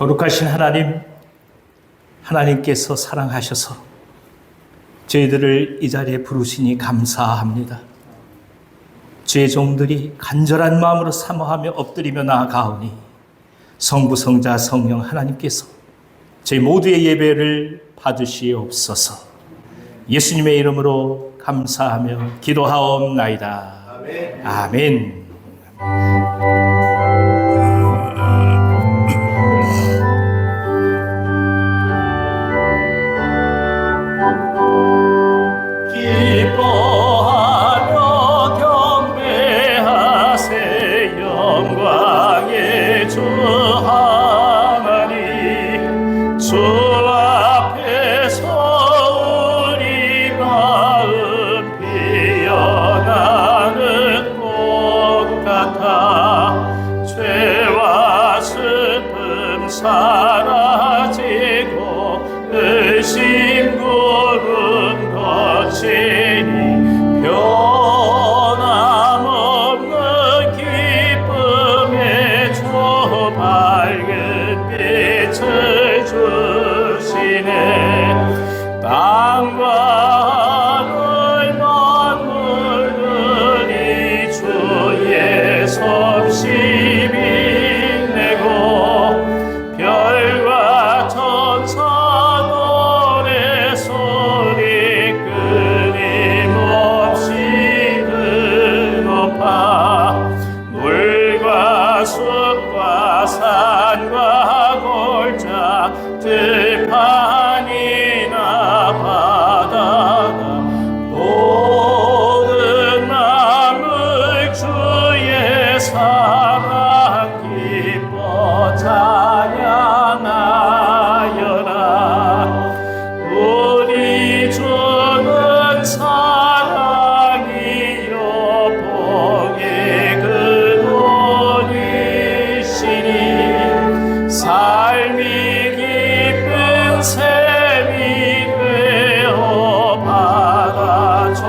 거룩하신 하나님, 하나님께서 사랑하셔서 저희들을 이 자리에 부르시니 감사합니다. 주의 종들이 간절한 마음으로 사모하며 엎드리며 나아가오니 성부, 성자, 성령 하나님께서 저희 모두의 예배를 받으시옵소서. 예수님의 이름으로 감사하며 기도하옵나이다. 아멘. 아멘. 사라지고 의심 구름 거치니 변함없는 기쁨의 조 밝은 빛을 주시네. 땅과 하늘 만물들이 주의 섭씨 산과 골짜 들판이나 바다가 모든 만물 주의 사랑 기뻐 찬양하여라. 우리 주는 사랑이요 복의 삶이 깊은 샘이 되어 바다처럼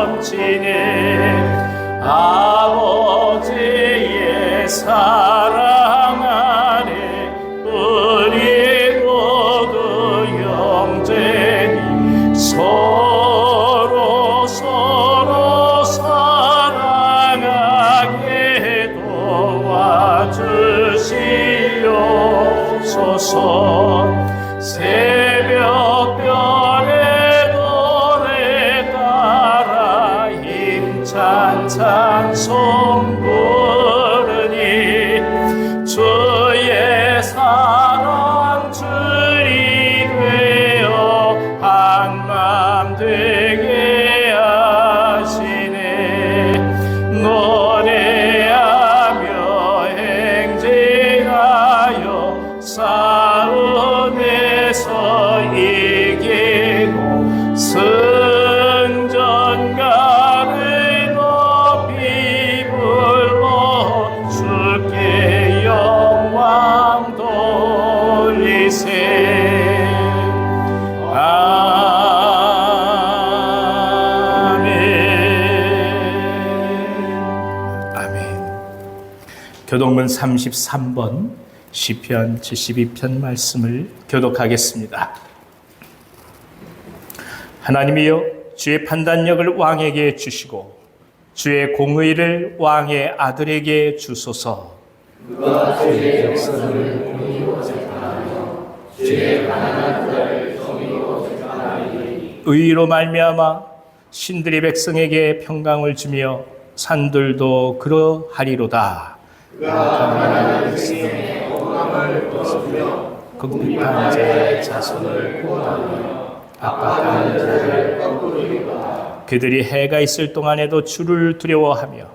넘치네. 아버지의 사랑 안에 우리 모두 영재니 서로 사랑하게 도와주시옵소서. 새벽별의 노래 따라 힘찬 찬송 부르니 주의 사랑 줄이 되어 한맘 되게 하시네. 노래하며 행진하여 싸움에서 이기고 승전가를 높이 불러 주께 영광 돌리세. 교독문 33번 시편 72편 말씀을 교독하겠습니다. 하나님이여, 주의 판단력을 왕에게 주시고 주의 공의를 왕의 아들에게 주소서. 그가 주의 백성을 공의로 재판하며 주의 가난한 자를 정의로 재판하리니 의로 말미암아 신들이 백성에게 평강을 주며 산들도 그러하리로다. 그가 가난한 백성의 억울함을 풀어주며 궁핍한 자의 자손을 구원하며 압박하는 자를 거꾸리리로다. 그들이 해가 있을 동안에도 주를 두려워하며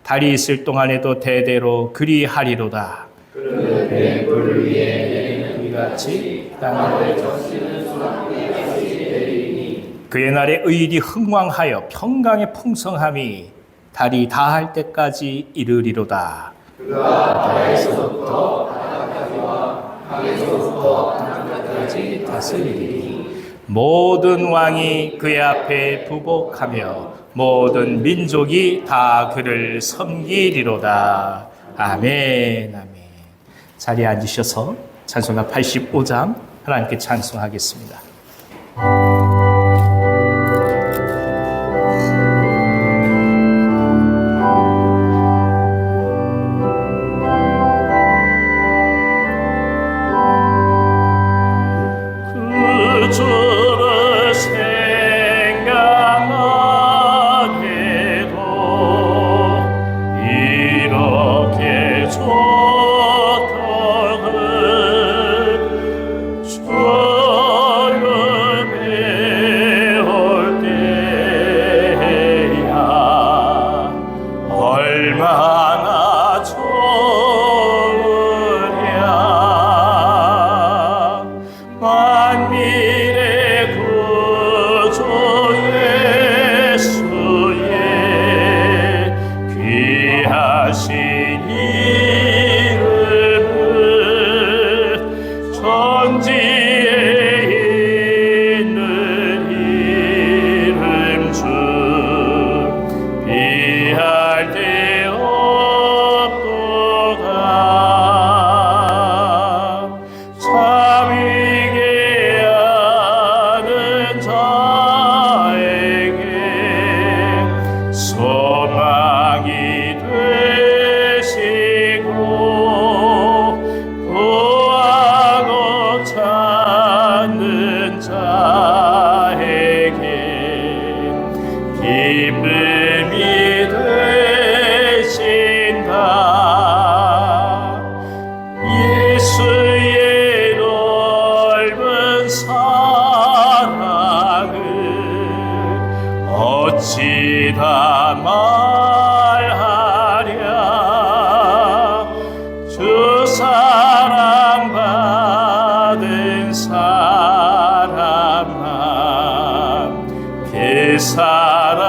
달이 있을 동안에도 대대로 그리하리로다. 그는 맹불 위에 내리는 비같이 땅을 적시는 소나무같이 내리니 그의 날에 의인이 흥왕하여 평강의 풍성함이 달이 다할 때까지 이르리로다. 그가 바다에서부터 바다까지와 강에서부터 강가까지 다스리리니 모든 왕이 그의 앞에 부복하며 모든 민족이 다 그를 섬기리로다. 아멘. 아멘. 자리에 앉으셔서 찬송가 85장 하나님께 찬송하겠습니다. 주를 생각만 해도 이렇게 좋다는 주를 배울 때야 얼마나 좋으랴. 만민의 구주 예수의 귀하신 이름은 천지에 있는 이름 중 비할 데 없도다. 참이게 하는 자에게 소망이 되시고 구하고 찾는 자에게 기쁨이 되신다. 예수의 넓은 사랑을 어찌 다 말하랴. 주 사랑받은 사람만 그 사랑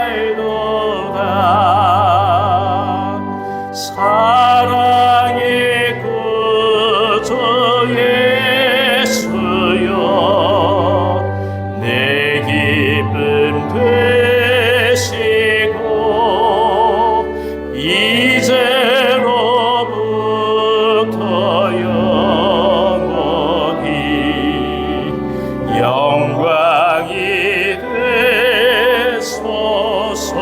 알도다. 사랑의 구주 예수여 내 기쁨 되시고 이제로부터 영원히 영광이 되소서.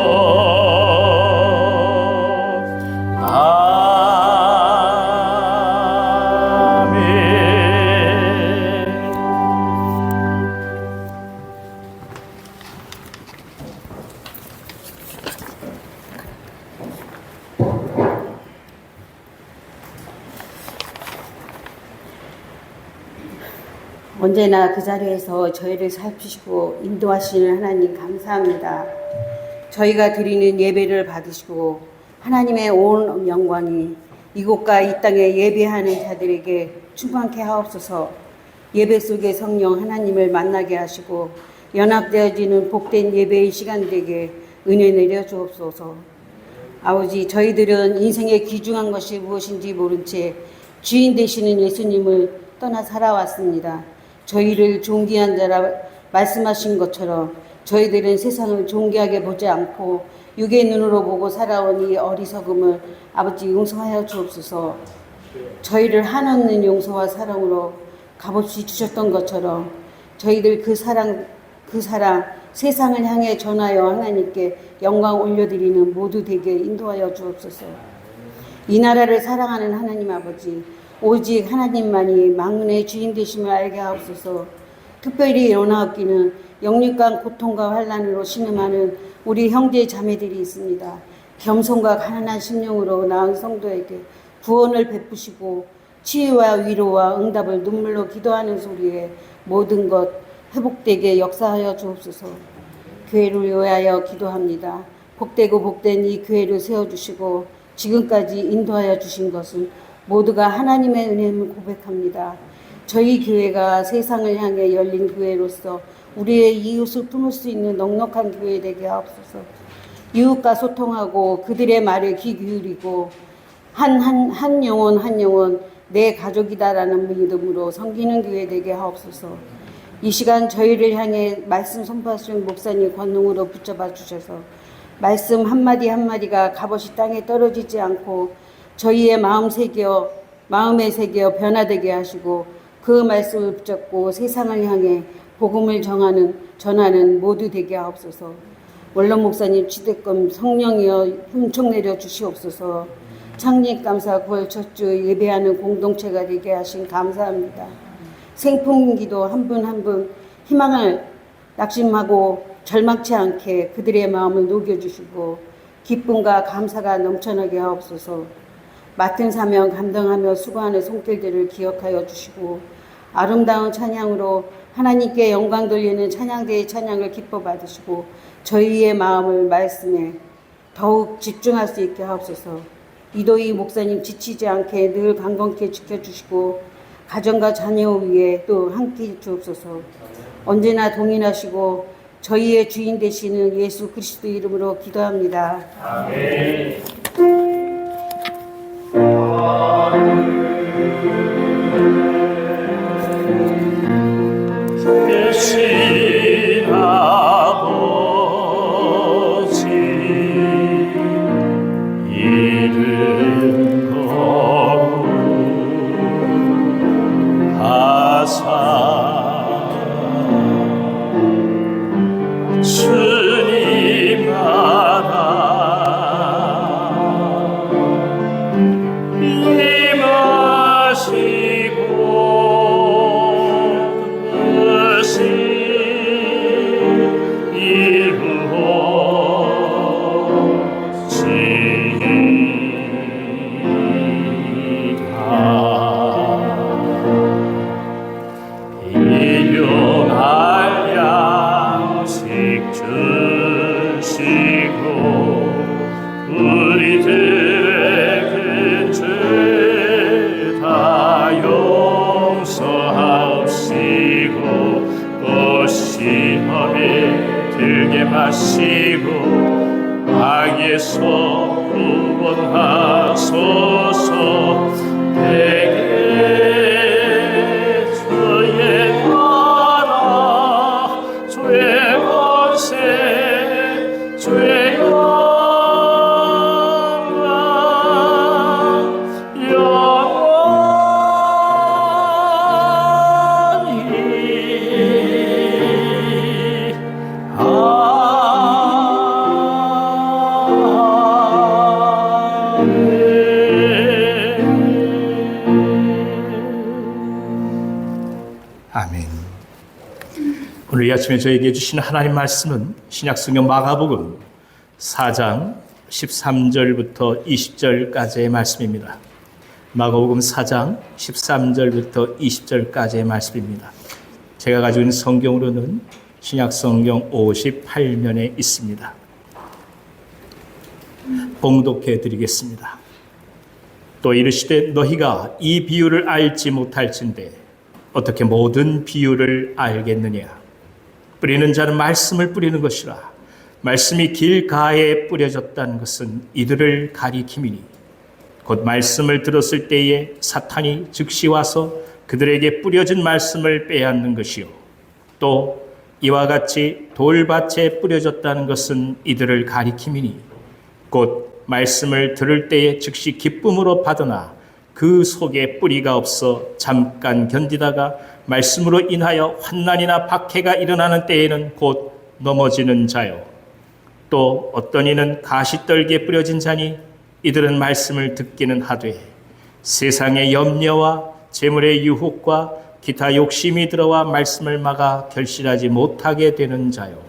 언제나 그 자리에서 저희를 살피시고 인도하시는 하나님 감사합니다. 저희가 드리는 예배를 받으시고 하나님의 온 영광이 이곳과 이 땅에 예배하는 자들에게 충만케 하옵소서. 예배 속에 성령 하나님을 만나게 하시고 연합되어지는 복된 예배의 시간 되게 은혜 내려 주옵소서. 아버지, 저희들은 인생의 귀중한 것이 무엇인지 모른 채 주인 되시는 예수님을 떠나 살아왔습니다. 저희를 존귀한 자라 말씀하신 것처럼 저희들은 세상을 존귀하게 보지 않고 육의 눈으로 보고 살아온 이 어리석음을 아버지 용서하여 주옵소서. 저희를 한없는 용서와 사랑으로 값없이 주셨던 것처럼 저희들 그 사랑 세상을 향해 전하여 하나님께 영광 올려드리는 모두 되게 인도하여 주옵소서. 이 나라를 사랑하는 하나님 아버지, 오직 하나님만이 만군의 주인 되심을 알게 하옵소서. 특별히 연하옵기는 영육간 고통과 환난으로 신음하는 우리 형제 자매들이 있습니다. 겸손과 가난한 심령으로 나은 성도에게 구원을 베푸시고 치유와 위로와 응답을 눈물로 기도하는 소리에 모든 것 회복되게 역사하여 주옵소서. 교회를 위하여 기도합니다. 복되고 복된 이 교회를 세워주시고 지금까지 인도하여 주신 것은 모두가 하나님의 은혜임을 고백합니다. 저희 교회가 세상을 향해 열린 교회로서 우리의 이웃을 품을 수 있는 넉넉한 교회 되게 하옵소서. 이웃과 소통하고 그들의 말에 귀 기울이고 한 영혼 내 가족이다라는 믿음으로 섬기는 교회 되게 하옵소서. 이 시간 저희를 향해 말씀 선포하시는 목사님 권능으로 붙잡아 주셔서 말씀 한마디 한마디가 값없이 땅에 떨어지지 않고 저희의 마음에 새겨 변화되게 하시고 그 말씀을 붙잡고 세상을 향해 복음을 전하는 모두 되게 하옵소서. 원로 목사님 취대권 성령이여 흠총 내려 주시옵소서. 창립 감사 9월 첫 주 예배하는 공동체가 되게 하신 감사합니다. 생품기도 한 분 한 분 희망을 낙심하고 절망치 않게 그들의 마음을 녹여주시고 기쁨과 감사가 넘쳐나게 하옵소서. 맡은 사명 감당하며 수고하는 손길들을 기억하여 주시고 아름다운 찬양으로 하나님께 영광 돌리는 찬양대의 찬양을 기뻐 받으시고 저희의 마음을 말씀에 더욱 집중할 수 있게 하옵소서. 이도희 목사님 지치지 않게 늘 강건케 지켜주시고 가정과 자녀 위에 또 함께 주옵소서. 언제나 동행하시고 저희의 주인 되시는 예수 그리스도 이름으로 기도합니다. 아멘. 대신 아버지 이름 거룩하사 주님 나라 임하시고 뜻이 이루어지리라. 일용할 양식 주시고 우리들의 죄 다 용서하옵시고 또 시험에 들게 마시고 악에서 구원하소서. 내게 주의 나라 주의 권세 주의 영광 영원히 아멘. 오늘 이 아침에 저에게 주신 하나님 말씀은 신약성경 마가복음 4장 13절부터 20절까지의 말씀입니다. 마가복음 4장 13절부터 20절까지의 말씀입니다. 제가 가지고 있는 성경으로는 신약성경 58면에 있습니다. 봉독해 드리겠습니다. 또 이르시되 너희가 이 비유를 알지 못할진대 어떻게 모든 비유를 알겠느냐. 뿌리는 자는 말씀을 뿌리는 것이라. 말씀이 길가에 뿌려졌다는 것은 이들을 가리킴이니 곧 말씀을 들었을 때에 사탄이 즉시 와서 그들에게 뿌려진 말씀을 빼앗는 것이요. 또 이와 같이 돌밭에 뿌려졌다는 것은 이들을 가리킴이니 곧 말씀을 들을 때에 즉시 기쁨으로 받으나 그 속에 뿌리가 없어 잠깐 견디다가 말씀으로 인하여 환난이나 박해가 일어나는 때에는 곧 넘어지는 자요. 또 어떤 이는 가시떨기에 뿌려진 자니 이들은 말씀을 듣기는 하되 세상의 염려와 재물의 유혹과 기타 욕심이 들어와 말씀을 막아 결실하지 못하게 되는 자요.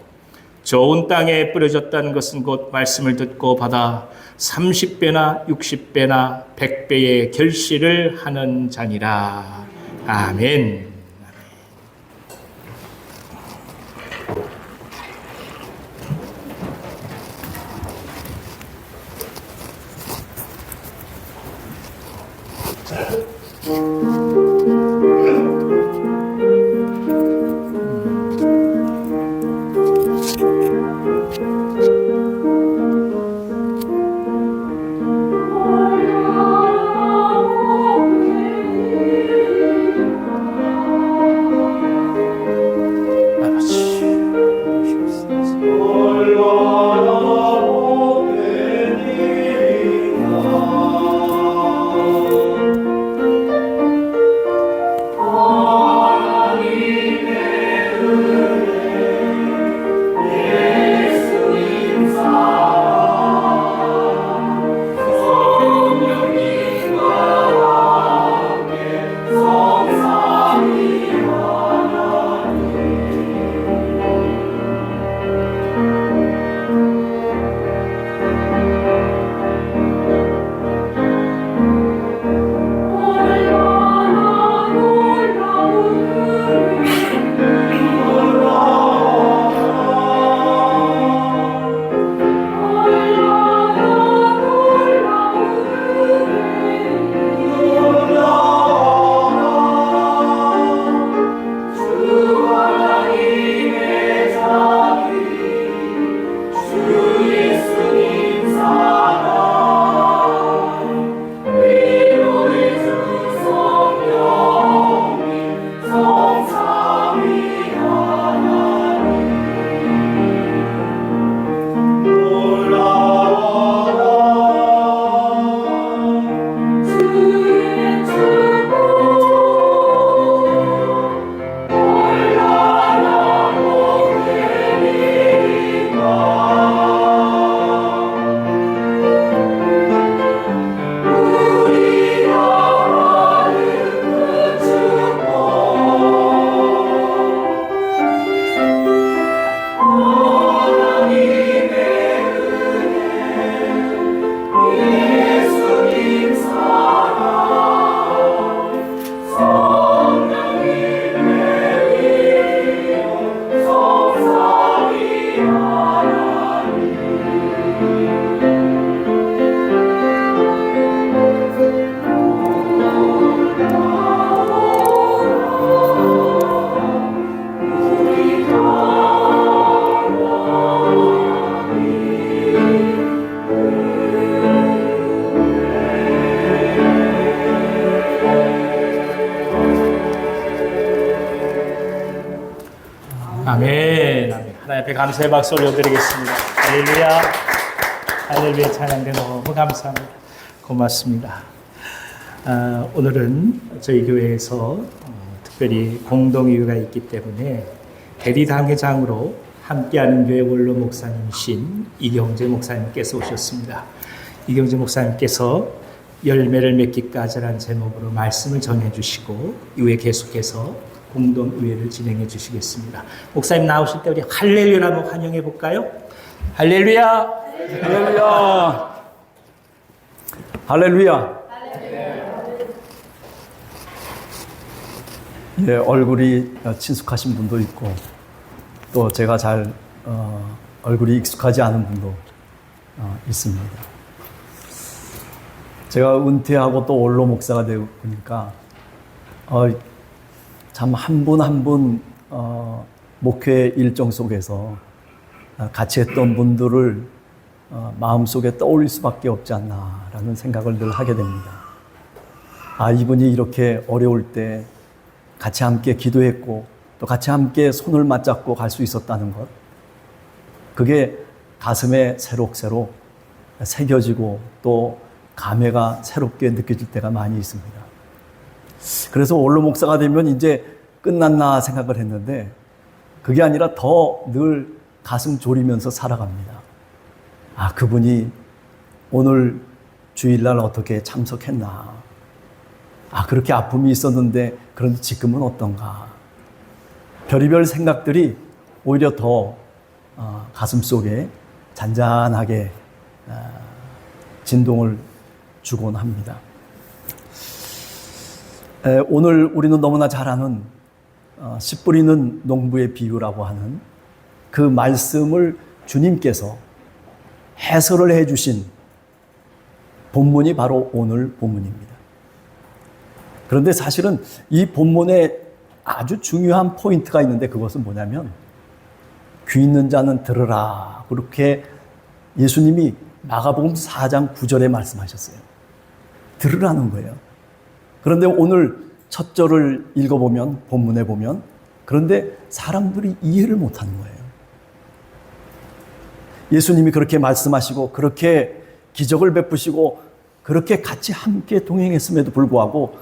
좋은 땅에 뿌려졌다는 것은 곧 말씀을 듣고 받아 30배나 60배나 100배의 결실을 하는 자니라. 아멘. 아멘. 아멘. 하나님 앞에 감사의 박수 올려드리겠습니다. 할렐루야. 할렐루야 찬양대 너무 감사합니다. 고맙습니다. 오늘은 저희 교회에서 특별히 공동이유가 있기 때문에 대리당회장으로 함께하는 교회 원로 목사님이신 이경재 목사님께서 오셨습니다. 이경재 목사님께서 열매를 맺기까지라는 제목으로 말씀을 전해주시고 이후에 계속해서 공동의회를 진행해 주시겠습니다. 목사님 나오실 때 우리 할렐루야라고 환영해 볼까요? 할렐루야! 할렐루야. 할렐루야. 예, 얼굴이 친숙하신 분도 있고 또 제가 잘 얼굴이 익숙하지 않은 분도 있습니다. 제가 은퇴하고 또 원로 목사가 되고 보니까 참 한 분 한 분 목회 일정 속에서 같이 했던 분들을 마음속에 떠올릴 수밖에 없지 않나라는 생각을 늘 하게 됩니다. 이분이 이렇게 어려울 때 같이 함께 기도했고 또 같이 함께 손을 맞잡고 갈 수 있었다는 것, 그게 가슴에 새록새록 새겨지고 또 감회가 새롭게 느껴질 때가 많이 있습니다. 그래서 원로 목사가 되면 이제 끝났나 생각을 했는데 그게 아니라 더 늘 가슴 졸이면서 살아갑니다. 그분이 오늘 주일날 어떻게 참석했나. 그렇게 아픔이 있었는데 그런데 지금은 어떤가. 별의별 생각들이 오히려 더 가슴 속에 잔잔하게 진동을 주곤 합니다. 오늘 우리는 너무나 잘 아는 씨 뿌리는 농부의 비유라고 하는 그 말씀을 주님께서 해설을 해주신 본문이 바로 오늘 본문입니다. 그런데 사실은 이 본문에 아주 중요한 포인트가 있는데 그것은 뭐냐면 귀 있는 자는 들으라. 그렇게 예수님이 마가복음 4장 9절에 말씀하셨어요. 들으라는 거예요. 그런데 오늘 첫 절을 읽어보면 본문에 보면 그런데 사람들이 이해를 못하는 거예요. 예수님이 그렇게 말씀하시고 그렇게 기적을 베푸시고 그렇게 같이 함께 동행했음에도 불구하고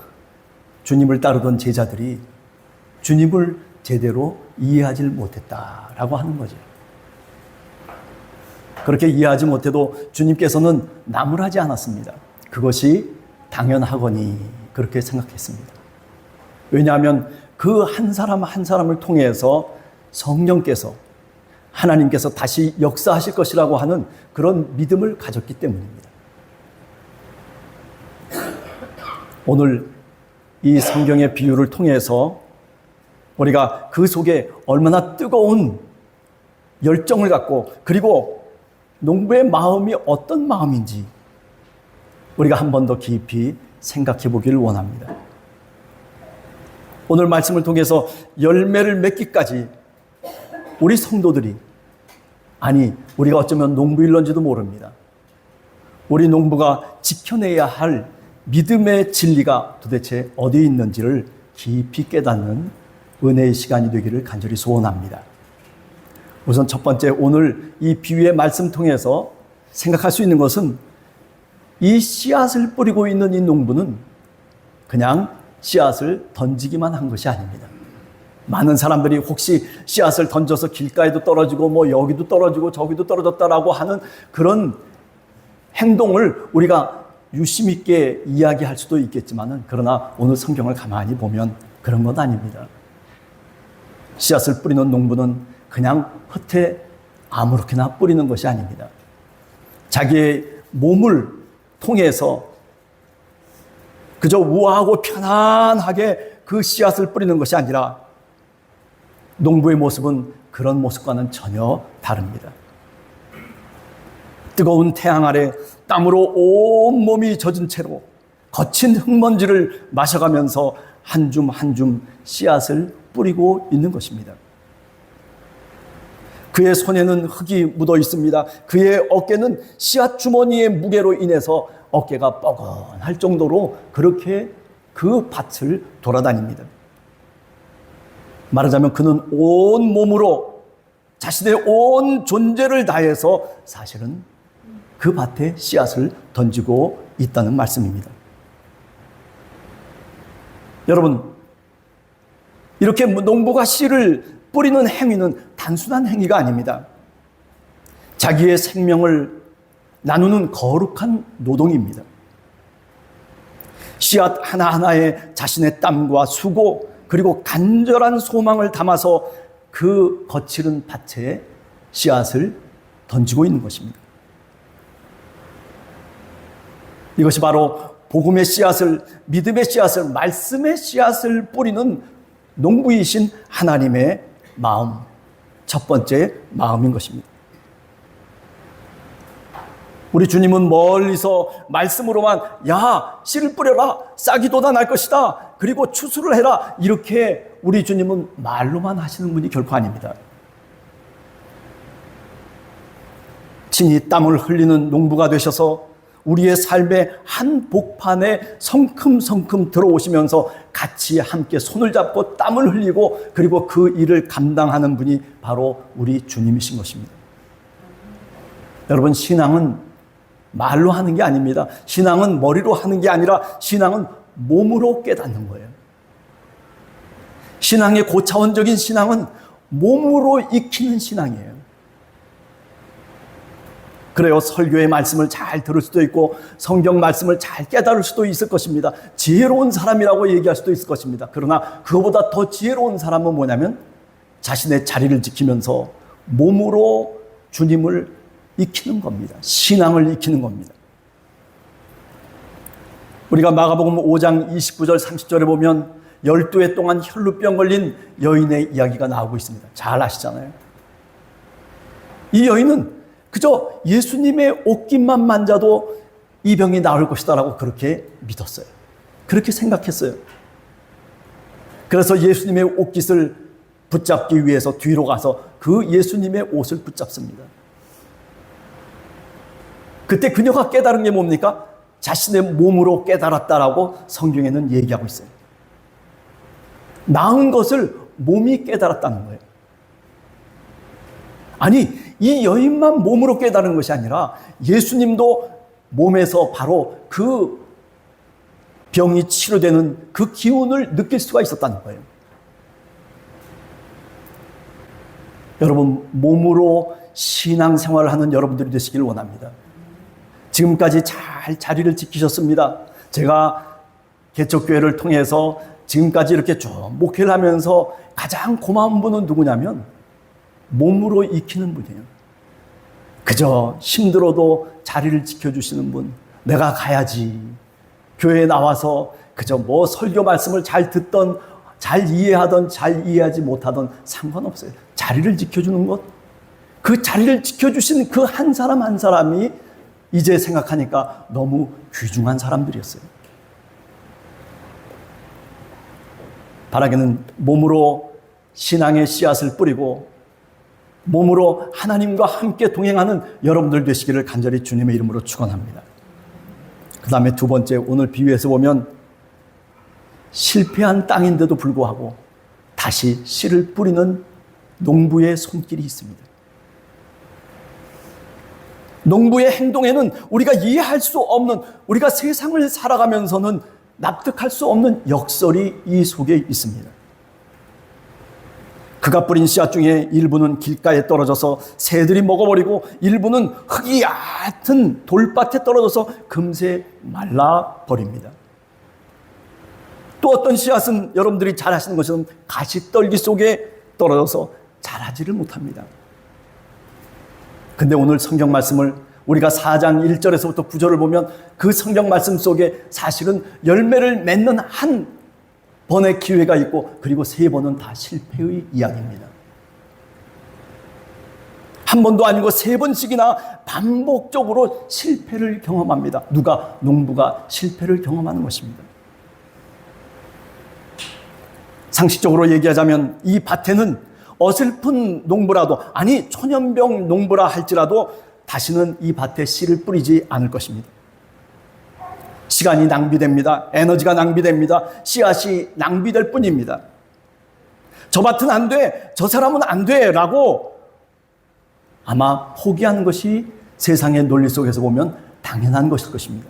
주님을 따르던 제자들이 주님을 제대로 이해하지 못했다라고 하는 거죠. 그렇게 이해하지 못해도 주님께서는 나무라지 않았습니다. 그것이 당연하거니 그렇게 생각했습니다. 왜냐하면 그 한 사람 한 사람을 통해서 성령께서 하나님께서 다시 역사하실 것이라고 하는 그런 믿음을 가졌기 때문입니다. 오늘 이 성경의 비유를 통해서 우리가 그 속에 얼마나 뜨거운 열정을 갖고 그리고 농부의 마음이 어떤 마음인지 우리가 한 번 더 깊이 생각해 보기를 원합니다. 오늘 말씀을 통해서 열매를 맺기까지 우리 성도들이 우리가 어쩌면 농부일런지도 모릅니다. 우리 농부가 지켜내야 할 믿음의 진리가 도대체 어디에 있는지를 깊이 깨닫는 은혜의 시간이 되기를 간절히 소원합니다. 우선 첫 번째 오늘 이 비유의 말씀 통해서 생각할 수 있는 것은 이 씨앗을 뿌리고 있는 이 농부는 그냥 씨앗을 던지기만 한 것이 아닙니다. 많은 사람들이 혹시 씨앗을 던져서 길가에도 떨어지고 여기도 떨어지고 저기도 떨어졌다라고 하는 그런 행동을 우리가 유심 있게 이야기할 수도 있겠지만 그러나 오늘 성경을 가만히 보면 그런 건 아닙니다. 씨앗을 뿌리는 농부는 그냥 흙에 아무렇게나 뿌리는 것이 아닙니다. 자기의 몸을 통해서 그저 우아하고 편안하게 그 씨앗을 뿌리는 것이 아니라 농부의 모습은 그런 모습과는 전혀 다릅니다. 뜨거운 태양 아래 땀으로 온몸이 젖은 채로 거친 흙먼지를 마셔가면서 한 줌 한 줌 씨앗을 뿌리고 있는 것입니다. 그의 손에는 흙이 묻어 있습니다. 그의 어깨는 씨앗 주머니의 무게로 인해서 어깨가 뻐근할 정도로 그렇게 그 밭을 돌아다닙니다. 말하자면 그는 온 몸으로 자신의 온 존재를 다해서 사실은 그 밭에 씨앗을 던지고 있다는 말씀입니다. 여러분, 이렇게 농부가 씨를 뿌리는 행위는 단순한 행위가 아닙니다. 자기의 생명을 나누는 거룩한 노동입니다. 씨앗 하나하나에 자신의 땀과 수고 그리고 간절한 소망을 담아서 그 거칠은 밭에 씨앗을 던지고 있는 것입니다. 이것이 바로 복음의 씨앗을, 믿음의 씨앗을, 말씀의 씨앗을 뿌리는 농부이신 하나님의 마음, 첫 번째 마음인 것입니다. 우리 주님은 멀리서 말씀으로만 야, 씨를 뿌려라, 싹이 돋아날 것이다, 그리고 추수를 해라, 이렇게 우리 주님은 말로만 하시는 분이 결코 아닙니다. 친히 땀을 흘리는 농부가 되셔서 우리의 삶의 한 복판에 성큼성큼 들어오시면서 같이 함께 손을 잡고 땀을 흘리고 그리고 그 일을 감당하는 분이 바로 우리 주님이신 것입니다. 여러분, 신앙은 말로 하는 게 아닙니다. 신앙은 머리로 하는 게 아니라 신앙은 몸으로 깨닫는 거예요. 신앙의 고차원적인 신앙은 몸으로 익히는 신앙이에요. 그래요. 설교의 말씀을 잘 들을 수도 있고 성경 말씀을 잘 깨달을 수도 있을 것입니다. 지혜로운 사람이라고 얘기할 수도 있을 것입니다. 그러나 그거보다 더 지혜로운 사람은 뭐냐면 자신의 자리를 지키면서 몸으로 주님을 익히는 겁니다. 신앙을 익히는 겁니다. 우리가 마가복음 5장 29절 30절에 보면 12해 동안 혈루병 걸린 여인의 이야기가 나오고 있습니다. 잘 아시잖아요. 이 여인은 그저 예수님의 옷깃만 만져도 이 병이 나을 것이다라고 그렇게 믿었어요. 그렇게 생각했어요. 그래서 예수님의 옷깃을 붙잡기 위해서 뒤로 가서 그 예수님의 옷을 붙잡습니다. 그때 그녀가 깨달은 게 뭡니까? 자신의 몸으로 깨달았다라고 성경에는 얘기하고 있어요. 나은 것을 몸이 깨달았다는 거예요. 아니, 이 여인만 몸으로 깨달은 것이 아니라 예수님도 몸에서 바로 그 병이 치료되는 그 기운을 느낄 수가 있었다는 거예요. 여러분, 몸으로 신앙생활을 하는 여러분들이 되시길 원합니다. 지금까지 잘 자리를 지키셨습니다. 제가 개척교회를 통해서 지금까지 이렇게 쭉 목회를 하면서 가장 고마운 분은 누구냐면 몸으로 익히는 분이에요. 그저 힘들어도 자리를 지켜주시는 분, 내가 가야지. 교회에 나와서 그저 뭐 설교 말씀을 잘 듣던, 잘 이해하던, 잘 이해하지 못하던 상관없어요. 자리를 지켜주는 것, 그 자리를 지켜주신 그 한 사람 한 사람이 이제 생각하니까 너무 귀중한 사람들이었어요. 바라기는 몸으로 신앙의 씨앗을 뿌리고 몸으로 하나님과 함께 동행하는 여러분들 되시기를 간절히 주님의 이름으로 축원합니다. 그 다음에 두 번째, 오늘 비유에서 보면 실패한 땅인데도 불구하고 다시 씨를 뿌리는 농부의 손길이 있습니다. 농부의 행동에는 우리가 이해할 수 없는, 우리가 세상을 살아가면서는 납득할 수 없는 역설이 이 속에 있습니다. 그가 뿌린 씨앗 중에 일부는 길가에 떨어져서 새들이 먹어버리고 일부는 흙이 얕은 돌밭에 떨어져서 금세 말라버립니다. 또 어떤 씨앗은 여러분들이 잘 아시는 것처럼 가시떨기 속에 떨어져서 자라지를 못합니다. 근데 오늘 성경 말씀을 우리가 4장 1절에서부터 9절을 보면 그 성경 말씀 속에 사실은 열매를 맺는 한 번의 기회가 있고 그리고 세 번은 다 실패의 이야기입니다. 한 번도 아니고 세 번씩이나 반복적으로 실패를 경험합니다. 누가? 농부가 실패를 경험하는 것입니다. 상식적으로 얘기하자면 이 밭에는 어설픈 농부라도, 아니 초년병 농부라 할지라도 다시는 이 밭에 씨를 뿌리지 않을 것입니다. 시간이 낭비됩니다. 에너지가 낭비됩니다. 씨앗이 낭비될 뿐입니다. 저 밭은 안 돼, 저 사람은 안 돼 라고 아마 포기하는 것이 세상의 논리 속에서 보면 당연한 것일 것입니다.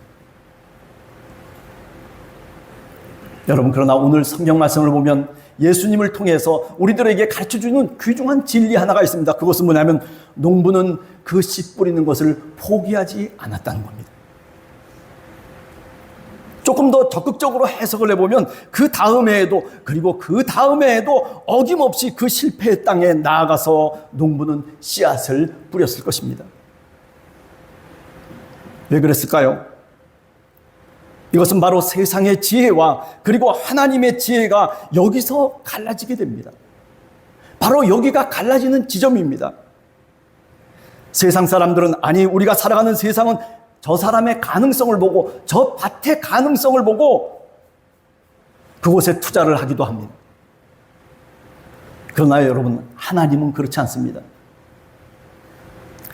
여러분, 그러나 오늘 성경 말씀을 보면 예수님을 통해서 우리들에게 가르쳐주는 귀중한 진리 하나가 있습니다. 그것은 뭐냐면 농부는 그 씨 뿌리는 것을 포기하지 않았다는 겁니다. 조금 더 적극적으로 해석을 해보면 그 다음 해에도 그리고 그 다음 해에도 어김없이 그 실패의 땅에 나아가서 농부는 씨앗을 뿌렸을 것입니다. 왜 그랬을까요? 이것은 바로 세상의 지혜와 그리고 하나님의 지혜가 여기서 갈라지게 됩니다. 바로 여기가 갈라지는 지점입니다. 세상 사람들은 아니 우리가 살아가는 세상은 저 사람의 가능성을 보고 저 밭의 가능성을 보고 그곳에 투자를 하기도 합니다. 그러나 여러분, 하나님은 그렇지 않습니다.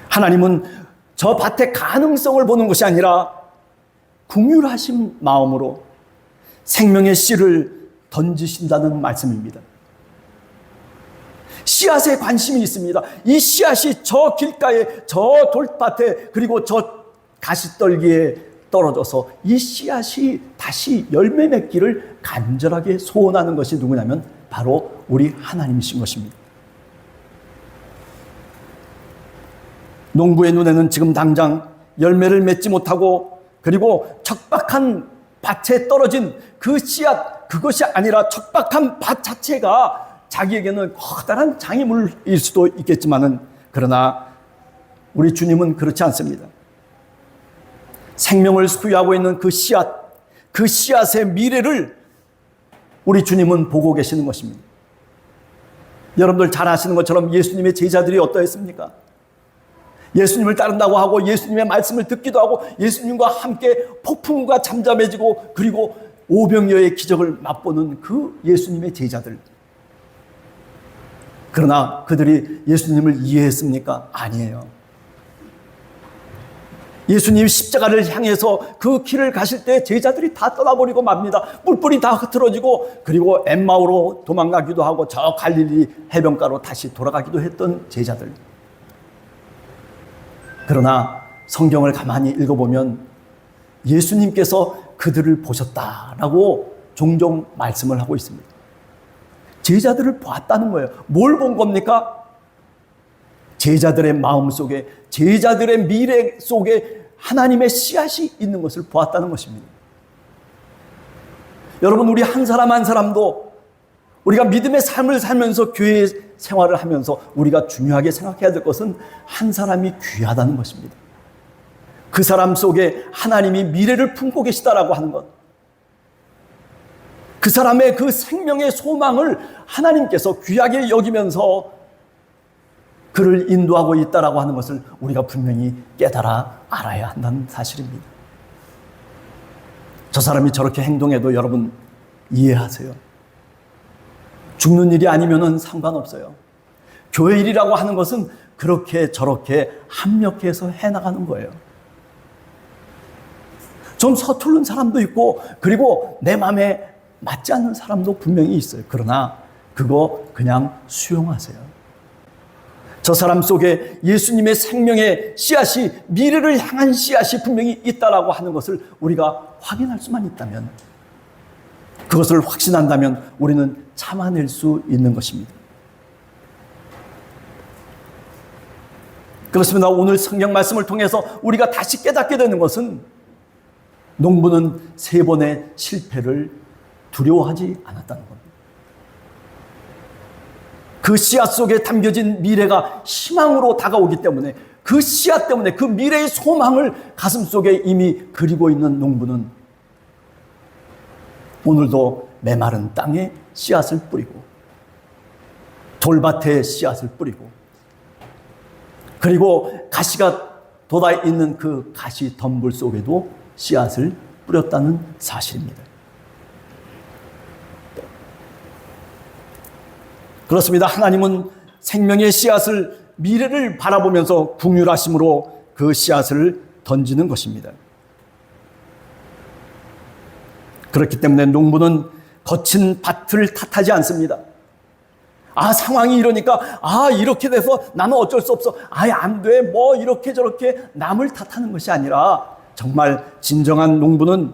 하나님은 저 밭의 가능성을 보는 것이 아니라 긍휼하신 마음으로 생명의 씨를 던지신다는 말씀입니다. 씨앗에 관심이 있습니다. 이 씨앗이 저 길가에, 저 돌밭에, 그리고 저 가시떨기에 떨어져서 이 씨앗이 다시 열매 맺기를 간절하게 소원하는 것이 누구냐면 바로 우리 하나님이신 것입니다. 농부의 눈에는 지금 당장 열매를 맺지 못하고 그리고 척박한 밭에 떨어진 그 씨앗, 그것이 아니라 척박한 밭 자체가 자기에게는 커다란 장애물일 수도 있겠지만은 그러나 우리 주님은 그렇지 않습니다. 생명을 소유하고 있는 그 씨앗, 그 씨앗의 미래를 우리 주님은 보고 계시는 것입니다. 여러분들 잘 아시는 것처럼 예수님의 제자들이 어떠했습니까? 예수님을 따른다고 하고 예수님의 말씀을 듣기도 하고 예수님과 함께 폭풍우가 잠잠해지고 그리고 오병이어의 기적을 맛보는 그 예수님의 제자들. 그러나 그들이 예수님을 이해했습니까? 아니에요. 예수님 십자가를 향해서 그 길을 가실 때 제자들이 다 떠나버리고 맙니다. 뿔뿔이 다 흐트러지고 그리고 엠마오로 도망가기도 하고 저 갈릴리 해변가로 다시 돌아가기도 했던 제자들. 그러나 성경을 가만히 읽어보면 예수님께서 그들을 보셨다라고 종종 말씀을 하고 있습니다. 제자들을 보았다는 거예요. 뭘 본 겁니까? 제자들의 마음 속에, 제자들의 미래 속에 하나님의 씨앗이 있는 것을 보았다는 것입니다. 여러분, 우리 한 사람 한 사람도 우리가 믿음의 삶을 살면서 교회 생활을 하면서 우리가 중요하게 생각해야 될 것은 한 사람이 귀하다는 것입니다. 그 사람 속에 하나님이 미래를 품고 계시다라고 하는 것. 그 사람의 그 생명의 소망을 하나님께서 귀하게 여기면서 그를 인도하고 있다라고 하는 것을 우리가 분명히 깨달아 알아야 한다는 사실입니다. 저 사람이 저렇게 행동해도 여러분 이해하세요. 죽는 일이 아니면은 상관없어요. 교회 일이라고 하는 것은 그렇게 저렇게 합력해서 해나가는 거예요. 좀 서투른 사람도 있고 그리고 내 마음에 맞지 않는 사람도 분명히 있어요. 그러나 그거 그냥 수용하세요. 저 사람 속에 예수님의 생명의 씨앗이, 미래를 향한 씨앗이 분명히 있다라고 하는 것을 우리가 확인할 수만 있다면, 그것을 확신한다면 우리는 참아낼 수 있는 것입니다. 그렇습니다. 오늘 성경 말씀을 통해서 우리가 다시 깨닫게 되는 것은 농부는 3번의 실패를 두려워하지 않았다는 겁니다. 그 씨앗 속에 담겨진 미래가 희망으로 다가오기 때문에 그 씨앗 때문에 그 미래의 소망을 가슴 속에 이미 그리고 있는 농부는 오늘도 메마른 땅에 씨앗을 뿌리고 돌밭에 씨앗을 뿌리고 그리고 가시가 돋아 있는 그 가시 덤불 속에도 씨앗을 뿌렸다는 사실입니다. 그렇습니다. 하나님은 생명의 씨앗을, 미래를 바라보면서 긍휼하심으로 그 씨앗을 던지는 것입니다. 그렇기 때문에 농부는 거친 밭을 탓하지 않습니다. 상황이 이러니까, 이렇게 돼서 나는 어쩔 수 없어. 안 돼. 뭐, 이렇게 저렇게 남을 탓하는 것이 아니라, 정말 진정한 농부는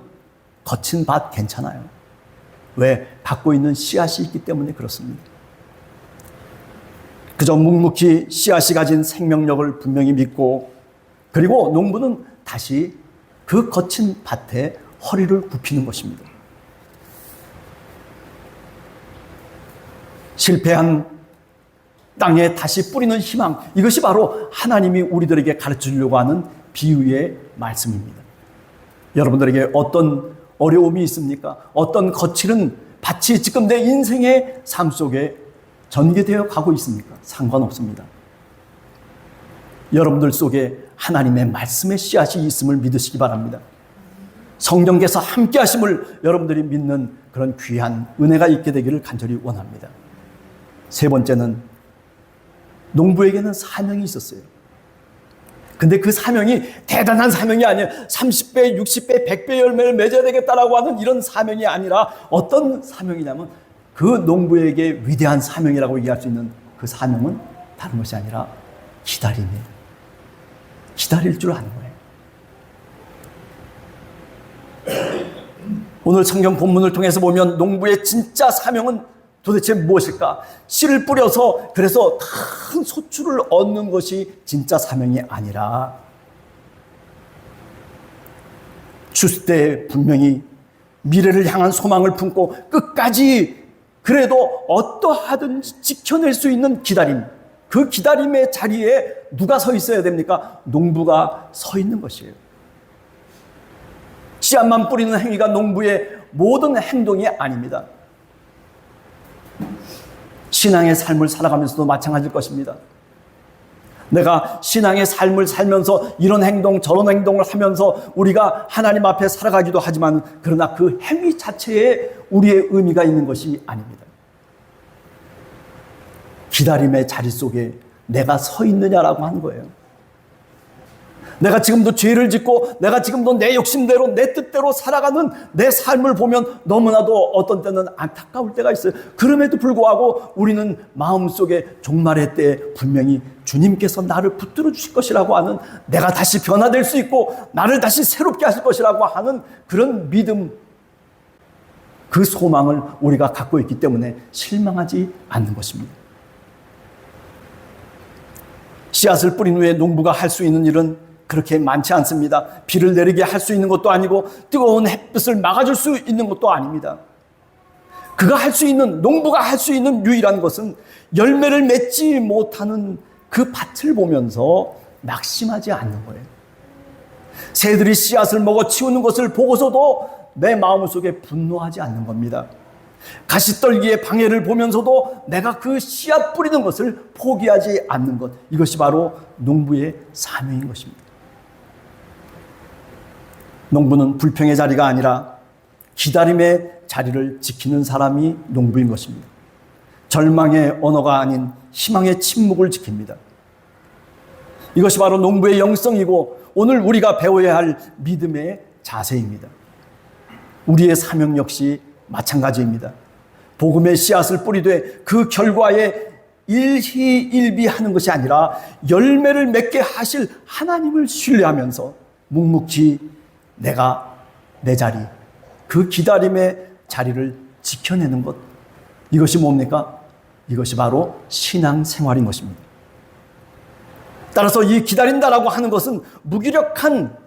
거친 밭 괜찮아요. 왜? 갖고 있는 씨앗이 있기 때문에 그렇습니다. 그저 묵묵히 씨앗이 가진 생명력을 분명히 믿고, 그리고 농부는 다시 그 거친 밭에 허리를 굽히는 것입니다. 실패한 땅에 다시 뿌리는 희망, 이것이 바로 하나님이 우리들에게 가르치려고 하는 비유의 말씀입니다. 여러분들에게 어떤 어려움이 있습니까? 어떤 거칠은 밭이 지금 내 인생의 삶 속에 전개되어 가고 있습니까? 상관없습니다. 여러분들 속에 하나님의 말씀의 씨앗이 있음을 믿으시기 바랍니다. 성령께서 함께 하심을 여러분들이 믿는 그런 귀한 은혜가 있게 되기를 간절히 원합니다. 세 번째는 농부에게는 사명이 있었어요. 근데 그 사명이 대단한 사명이 아니에요. 30배, 60배, 100배 열매를 맺어야 되겠다라고 하는 이런 사명이 아니라 어떤 사명이냐면 그 농부에게 위대한 사명이라고 얘기할 수 있는 그 사명은 다른 것이 아니라 기다림이에요. 기다릴 줄 아는 거예요. 오늘 성경 본문을 통해서 보면 농부의 진짜 사명은 도대체 무엇일까? 씨를 뿌려서 그래서 큰 소출을 얻는 것이 진짜 사명이 아니라 추수 때 분명히 미래를 향한 소망을 품고 끝까지 그래도 어떠하든지 지켜낼 수 있는 기다림, 그 기다림의 자리에 누가 서 있어야 됩니까? 농부가 서 있는 것이에요. 씨앗만 뿌리는 행위가 농부의 모든 행동이 아닙니다. 신앙의 삶을 살아가면서도 마찬가지일 것입니다. 내가 신앙의 삶을 살면서 이런 행동 저런 행동을 하면서 우리가 하나님 앞에 살아가기도 하지만 그러나 그 행위 자체에 우리의 의미가 있는 것이 아닙니다. 기다림의 자리 속에 내가 서 있느냐라고 하는 거예요. 내가 지금도 죄를 짓고 내가 지금도 내 욕심대로 내 뜻대로 살아가는 내 삶을 보면 너무나도 어떤 때는 안타까울 때가 있어요. 그럼에도 불구하고 우리는 마음속에 종말의 때에 분명히 주님께서 나를 붙들어 주실 것이라고 하는, 내가 다시 변화될 수 있고 나를 다시 새롭게 하실 것이라고 하는 그런 믿음, 그 소망을 우리가 갖고 있기 때문에 실망하지 않는 것입니다. 씨앗을 뿌린 후에 농부가 할 수 있는 일은 그렇게 많지 않습니다. 비를 내리게 할 수 있는 것도 아니고 뜨거운 햇빛을 막아줄 수 있는 것도 아닙니다. 그가 할 수 있는, 농부가 할 수 있는 유일한 것은 열매를 맺지 못하는 그 밭을 보면서 낙심하지 않는 거예요. 새들이 씨앗을 먹어 치우는 것을 보고서도 내 마음속에 분노하지 않는 겁니다. 가시떨기의 방해를 보면서도 내가 그 씨앗 뿌리는 것을 포기하지 않는 것, 이것이 바로 농부의 사명인 것입니다. 농부는 불평의 자리가 아니라 기다림의 자리를 지키는 사람이 농부인 것입니다. 절망의 언어가 아닌 희망의 침묵을 지킵니다. 이것이 바로 농부의 영성이고 오늘 우리가 배워야 할 믿음의 자세입니다. 우리의 사명 역시 마찬가지입니다. 복음의 씨앗을 뿌리되 그 결과에 일희일비하는 것이 아니라 열매를 맺게 하실 하나님을 신뢰하면서 묵묵히 내가 내 자리, 그 기다림의 자리를 지켜내는 것, 이것이 뭡니까? 이것이 바로 신앙생활인 것입니다. 따라서 이 기다린다라고 하는 것은 무기력한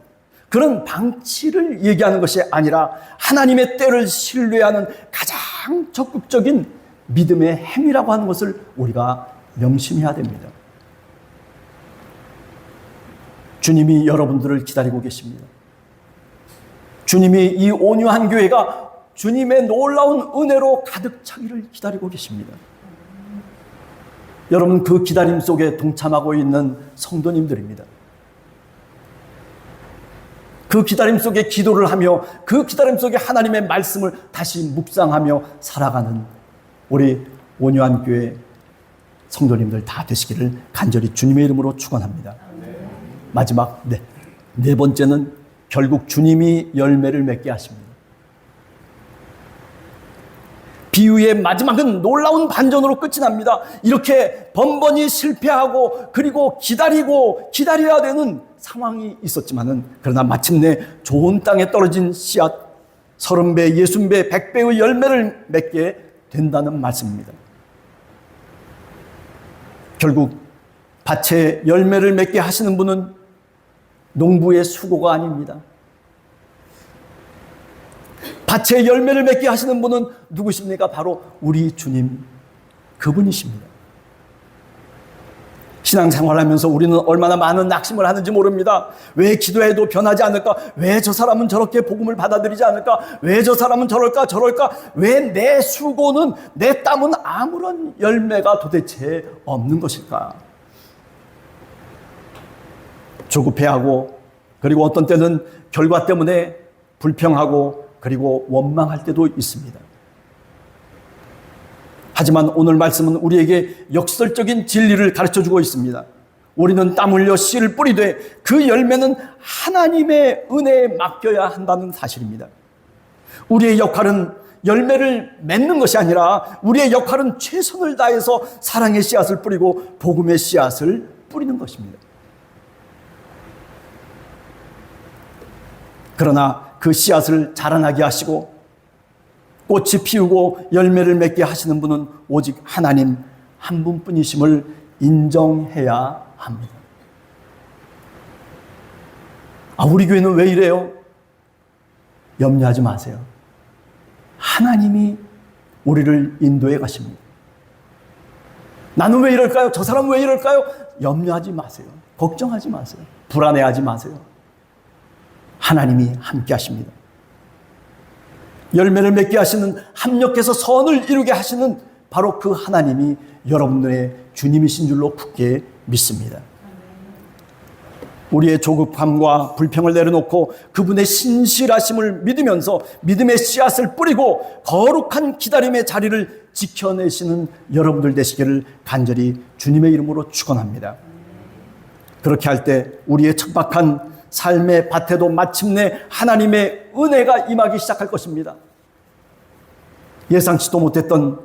그런 방치를 얘기하는 것이 아니라 하나님의 때를 신뢰하는 가장 적극적인 믿음의 행위라고 하는 것을 우리가 명심해야 됩니다. 주님이 여러분들을 기다리고 계십니다. 주님이 이 온유한 교회가 주님의 놀라운 은혜로 가득 차기를 기다리고 계십니다. 여러분, 그 기다림 속에 동참하고 있는 성도님들입니다. 그 기다림 속에 기도를 하며 그 기다림 속에 하나님의 말씀을 다시 묵상하며 살아가는 우리 온유한 교회 성도님들 다 되시기를 간절히 주님의 이름으로 축원합니다. 마지막 네 번째는 결국 주님이 열매를 맺게 하십니다. 비유의 마지막은 놀라운 반전으로 끝이 납니다. 이렇게 번번이 실패하고 그리고 기다려야 되는 상황이 있었지만은, 그러나 마침내 좋은 땅에 떨어진 씨앗 30배, 60배, 100배의 열매를 맺게 된다는 말씀입니다. 결국 밭에 열매를 맺게 하시는 분은 농부의 수고가 아닙니다. 밭에 열매를 맺게 하시는 분은 누구십니까? 바로 우리 주님, 그분이십니다. 신앙생활하면서 우리는 얼마나 많은 낙심을 하는지 모릅니다. 왜 기도해도 변하지 않을까? 왜 저 사람은 저렇게 복음을 받아들이지 않을까? 왜 저 사람은 저럴까? 왜 내 수고는, 내 땀은 아무런 열매가 도대체 없는 것일까? 조급해하고, 그리고 어떤 때는 결과 때문에 불평하고, 그리고 원망할 때도 있습니다. 하지만 오늘 말씀은 우리에게 역설적인 진리를 가르쳐주고 있습니다. 우리는 땀 흘려 씨를 뿌리되 그 열매는 하나님의 은혜에 맡겨야 한다는 사실입니다. 우리의 역할은 열매를 맺는 것이 아니라 우리의 역할은 최선을 다해서 사랑의 씨앗을 뿌리고 복음의 씨앗을 뿌리는 것입니다. 그러나 그 씨앗을 자라나게 하시고 꽃이 피우고 열매를 맺게 하시는 분은 오직 하나님 한 분뿐이심을 인정해야 합니다. 우리 교회는 왜 이래요? 염려하지 마세요. 하나님이 우리를 인도해 가십니다. 나는 왜 이럴까요? 저 사람은 왜 이럴까요? 염려하지 마세요. 걱정하지 마세요. 불안해하지 마세요. 하나님이 함께 하십니다. 열매를 맺게 하시는, 합력해서 선을 이루게 하시는 바로 그 하나님이 여러분들의 주님이신 줄로 굳게 믿습니다. 우리의 조급함과 불평을 내려놓고 그분의 신실하심을 믿으면서 믿음의 씨앗을 뿌리고 거룩한 기다림의 자리를 지켜내시는 여러분들 되시기를 간절히 주님의 이름으로 축원합니다. 그렇게 할 때 우리의 척박한 삶의 밭에도 마침내 하나님의 은혜가 임하기 시작할 것입니다. 예상치도 못했던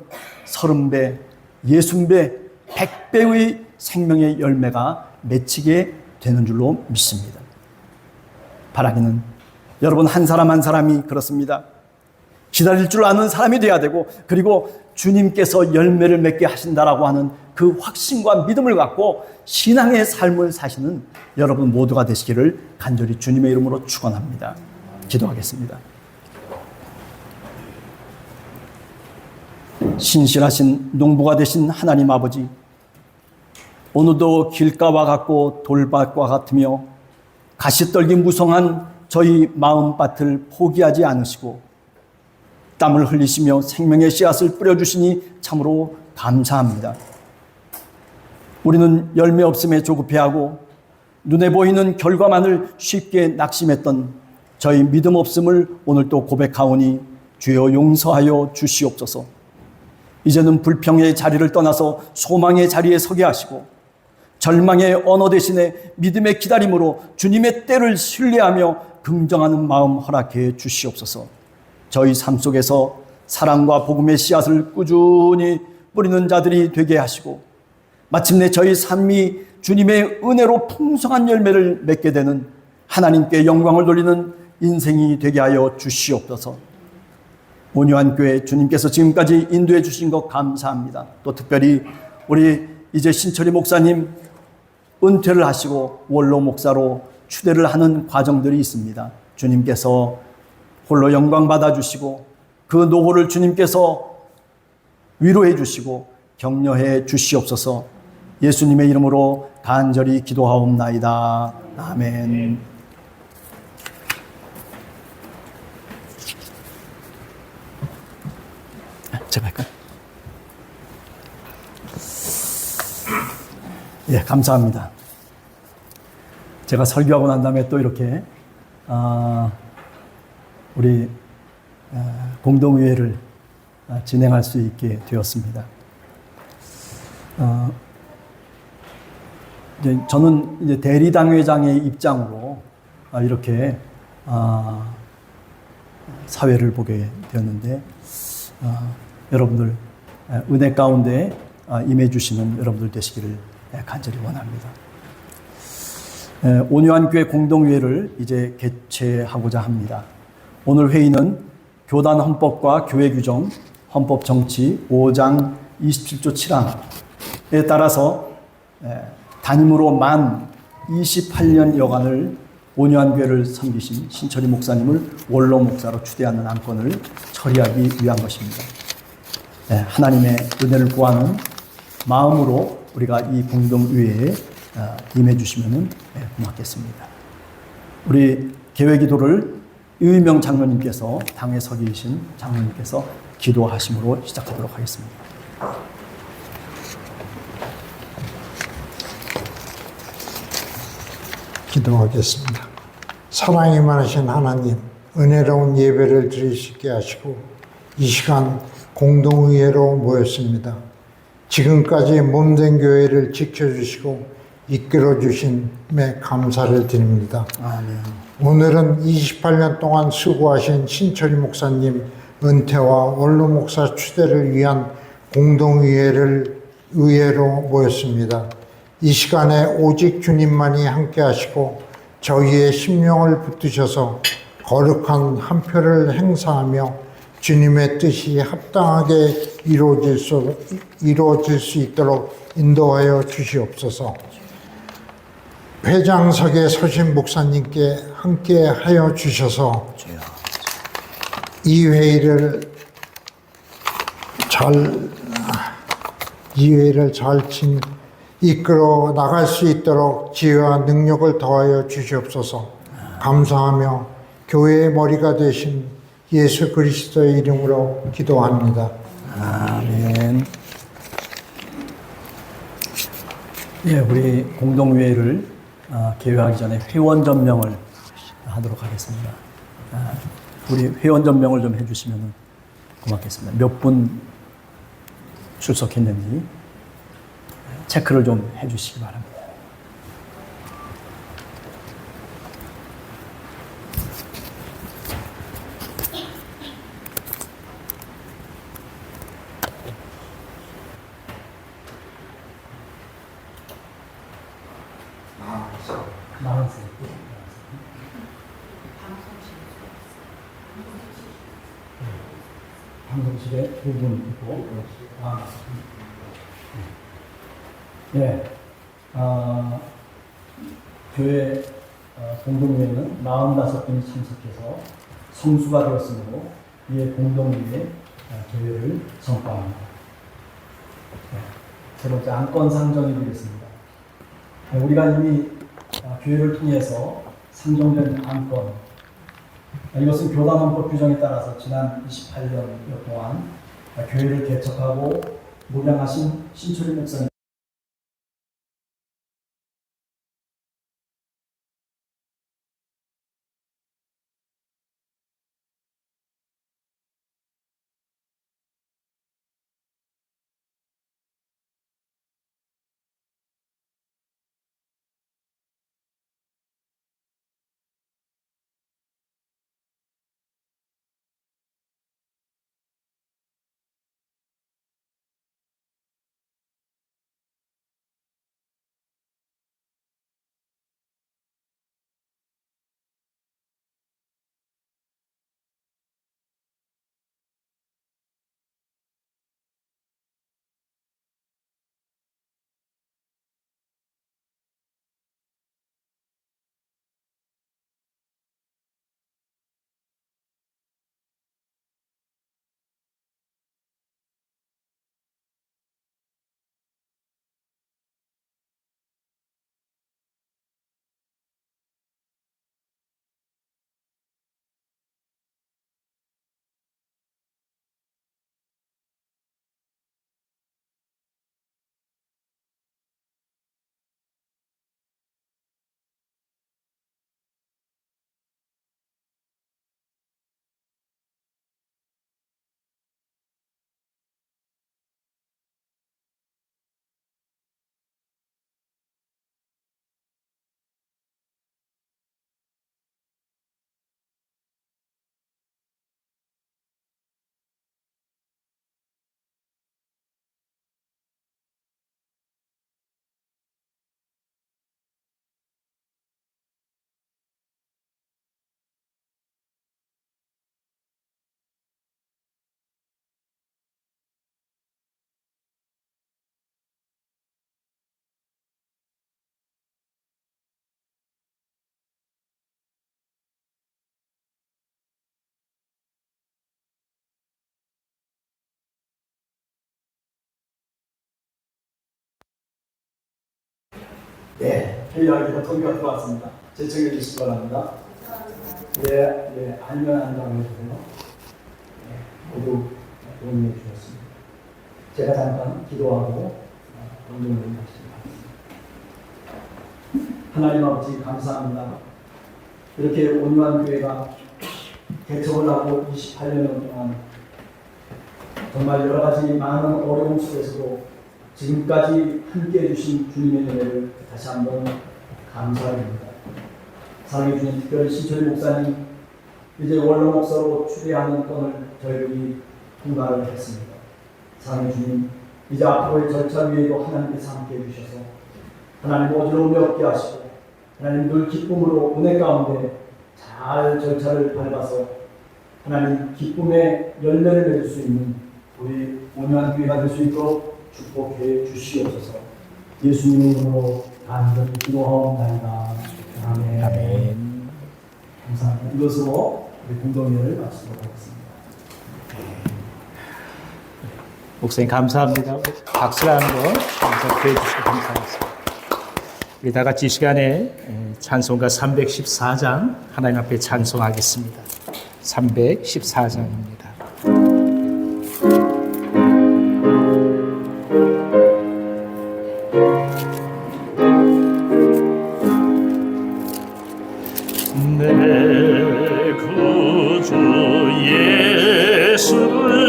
30배, 60배, 100배의 생명의 열매가 맺히게 되는 줄로 믿습니다. 바라기는 여러분 한 사람 한 사람이 그렇습니다. 기다릴 줄 아는 사람이 되어야 되고, 그리고 주님께서 열매를 맺게 하신다라고 하는 그 확신과 믿음을 갖고 신앙의 삶을 사시는 여러분 모두가 되시기를 간절히 주님의 이름으로 축원합니다. 기도하겠습니다. 신실하신 농부가 되신 하나님 아버지, 오늘도 길가와 같고 돌밭과 같으며 가시떨기 무성한 저희 마음밭을 포기하지 않으시고 땀을 흘리시며 생명의 씨앗을 뿌려주시니 참으로 감사합니다. 우리는 열매 없음에 조급해하고 눈에 보이는 결과만을 쉽게 낙심했던 저희 믿음 없음을 오늘 또 고백하오니 주여 용서하여 주시옵소서. 이제는 불평의 자리를 떠나서 소망의 자리에 서게 하시고 절망의 언어 대신에 믿음의 기다림으로 주님의 때를 신뢰하며 긍정하는 마음 허락해 주시옵소서. 저희 삶 속에서 사랑과 복음의 씨앗을 꾸준히 뿌리는 자들이 되게 하시고 마침내 저희 삶이 주님의 은혜로 풍성한 열매를 맺게 되는 하나님께 영광을 돌리는 인생이 되게 하여 주시옵소서. 온유한 교회 주님께서 지금까지 인도해 주신 것 감사합니다. 또 특별히 우리 이제 신철이 목사님 은퇴를 하시고 원로 목사로 추대를 하는 과정들이 있습니다. 주님께서 홀로 영광 받아주시고 그 노고를 주님께서 위로해 주시고 격려해 주시옵소서. 예수님의 이름으로 간절히 기도하옵나이다. 아멘. 제가 할까요? 예, 감사합니다. 제가 설교하고 난 다음에 또 이렇게 우리 공동의회를 진행할 수 있게 되었습니다. 저는 이제 대리당회장의 입장으로 이렇게 사회를 보게 되었는데 여러분들 은혜 가운데 임해 주시는 여러분들 되시기를 간절히 원합니다. 온유한 교회 공동회의를 이제 개최하고자 합니다. 오늘 회의는 교단 헌법과 교회 규정, 헌법 정치 5장 27조 7항에 따라서 단임으로 만 28년 여간을 온유한 교회를 섬기신 신철희 목사님을 원로 목사로 추대하는 안건을 처리하기 위한 것입니다. 하나님의 은혜를 구하는 마음으로 우리가 이 공동의회에 임해 주시면 고맙겠습니다. 우리 개회기도를 유희명 장로님께서 당에 서 계신 장로님께서 기도하심으로 시작하도록 하겠습니다. 기도하겠습니다. 사랑이 많으신 하나님, 은혜로운 예배를 드릴 수 있게 하시고 이 시간 공동의회로 모였습니다. 지금까지 몸된 교회를 지켜주시고 이끌어주심에 감사를 드립니다. 아멘. 오늘은 28년 동안 수고하신 신철희 목사님 은퇴와 원로 목사 추대를 위한 공동의회로 모였습니다. 이 시간에 오직 주님만이 함께 하시고 저희의 심령을 붙드셔서 거룩한 한 표를 행사하며 주님의 뜻이 합당하게 이루어질 수 있도록 인도하여 주시옵소서. 회장석에 서신 목사님께 함께 하여 주셔서 이 회의를 잘 이끌어 나갈 수 있도록 지혜와 능력을 더하여 주시옵소서. 감사하며 교회의 머리가 되신 예수 그리스도의 이름으로 기도합니다. 아멘. 예, 우리 공동회의를 개회하기 전에 회원 전명을 하도록 하겠습니다. 우리 회원 전명을 좀 해주시면 고맙겠습니다. 몇 분 출석했는지 체크를 좀 해주시기 바랍니다. 방송실에 두 분 있고, 교회 공동회에는 45분이 참석해서 성수가 되었으므로 이에 공동회의 개회를 선포합니다. 세 번째 안건 상정이 되겠습니다. 우리가 이미 교회를 통해서 상정된 안건, 이것은 교단헌법 규정에 따라서 지난 28년 동안 교회를 개척하고 목양하신 신철희 목사님 네, 회의하기가 동의가 들어왔습니다. 제청해 주시기 바랍니다. 네, 알면 안다고 해주세요. 모두 동의해 주셨습니다. 제가 잠깐 기도하고 공동을 마치겠습니다. 하나님 아버지 감사합니다. 이렇게 온유한 교회가 개척을 하고 28년 동안 정말 여러 가지 많은 어려움 속에서도 지금까지 함께해 주신 주님의 은혜를 다시 한번 감사드립니다. 사랑해 주신 특별히 신철희 목사님, 이제 원로 목사로 추대하는 건을 저희들이 통과를 했습니다. 사랑해 주님, 이제 앞으로의 절차 위에도 하나님께서 함께해 주셔서 하나님 어지러움이 없게 하시고 하나님 늘 기쁨으로 은혜 가운데 잘 절차를 밟아서 하나님 기쁨의 열매를 맺을 수 있는 우리 온유한 교회가 될 수 있도록 축복해 주시옵소서. 예수님의 이름으로 간절히 기도하옵나이다. 아멘. 아멘. 감사합니다. 이것으로 우리 공동회를 마치도록 하겠습니다. 목사님 감사합니다. 박수를 한번 감사해 주시고 감사합니다. 우리 다 같이 이 시간에 찬송가 314장 하나님 앞에 찬송하겠습니다. 314장입니다. 내 구주 예수를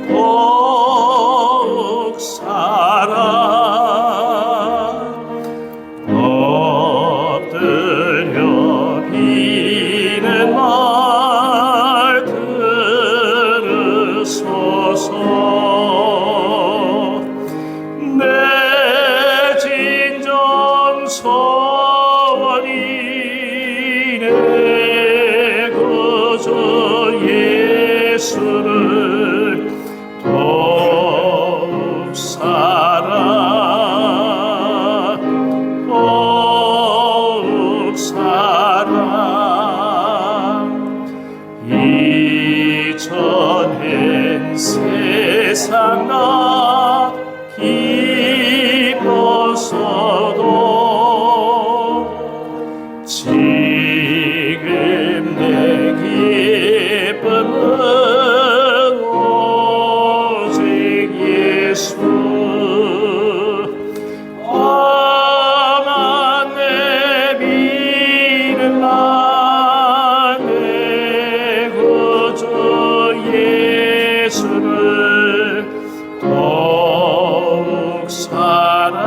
꼭 사랑 엎드려 비는 말 들으소서. 내 진정 소원이 내 구주 예수를 더욱 사랑 더욱 사랑 이전엔 세상 나 기뻐서도 지금 내 기쁨은 오직 예수. 아만 내비는 나 내 구주 예수를 더욱 사랑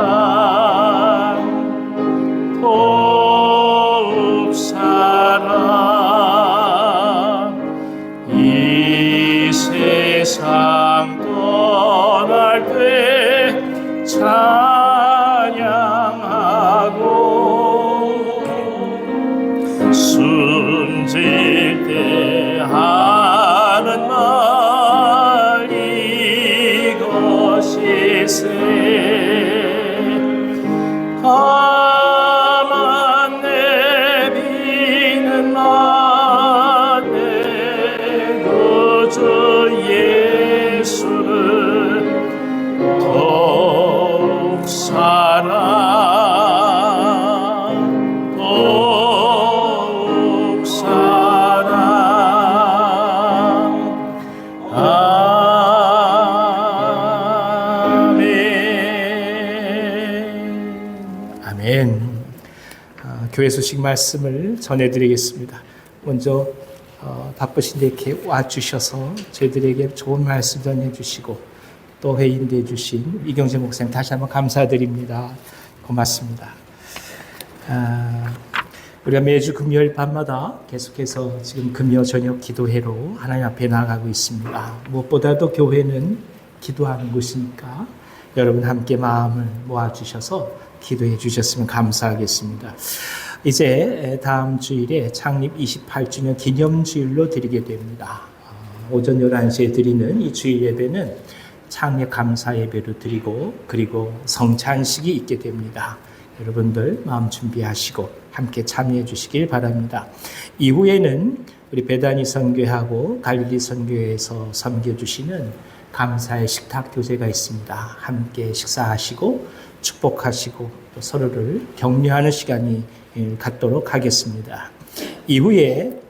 더욱 사랑 이 세상 떠날 때 찬양하고 숨질 때 하는 말 이것이세. 가만 내비는 나 내 구주 예수를 더욱 사랑 더욱 사랑 아멘. 아멘. 교회 소식 말씀을 전해드리겠습니다. 먼저 바쁘신데 이렇게 와주셔서 저희들에게 좋은 말씀 전해주시고 또 회의인데 주신 이경재 목사님 다시 한번 감사드립니다. 고맙습니다. 우리가 매주 금요일 밤마다 계속해서 지금 금요 저녁 기도회로 하나님 앞에 나아가고 있습니다. 무엇보다도 교회는 기도하는 곳이니까 여러분 함께 마음을 모아주셔서 기도해 주셨으면 감사하겠습니다. 이제 다음 주일에 창립 28주년 기념주일로 드리게 됩니다. 오전 11시에 드리는 이 주일 예배는 창립 감사 예배로 드리고 그리고 성찬식이 있게 됩니다. 여러분들 마음 준비하시고 함께 참여해 주시길 바랍니다. 이후에는 우리 베다니 선교회하고 갈릴리 선교회에서 섬겨주시는 감사의 식탁 교제가 있습니다. 함께 식사하시고 축복하시고 또 서로를 격려하는 시간이 갖도록 하겠습니다. 이후에